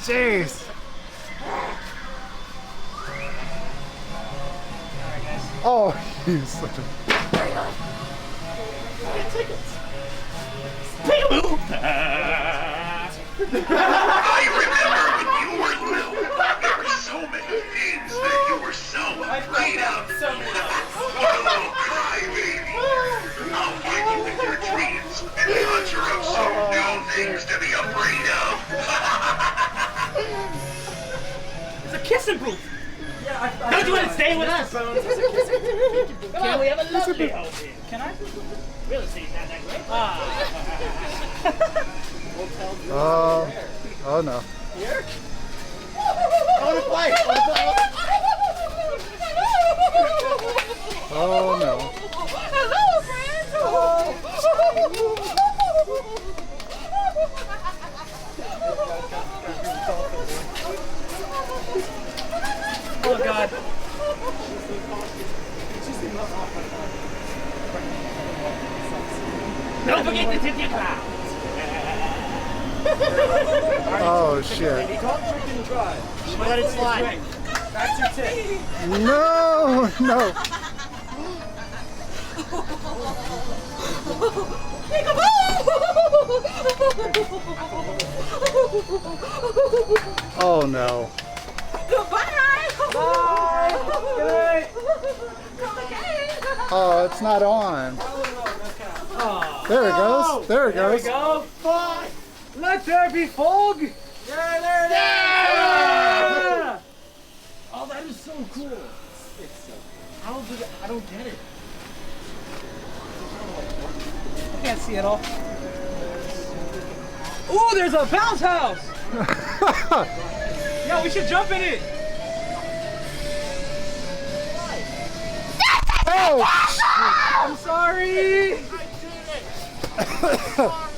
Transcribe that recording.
Jeez. Oh, you such a... Tickets. I remember when you were little, there were so many things that you were so afraid of. Oh, crybaby. I'll get you with your dreams and conjure up some new things to be afraid of. It's a kissing booth. Yeah, don't you want to stay with us? Come on, we have a lovely home here. Can I? Real estate's not that great. Oh no. Here? I want to play. Oh no. Hello, friends. Oh God. Don't forget to tip your clouds. Oh shit. Don't trick and drive. Let it slide. That's your tip. No, no. Oh no. Goodbye. Bye. Good night. Oh, it's not on. Oh. There it goes. There it There we goes. go. Fog. Let there be fog. Yeah, there it is. Yeah. Oh, that is so cool. How did it, I don't get it. I can't see it all. Ooh, there's a bounce house. Yeah, we should jump in it. Oh! I'm sorry. I did it.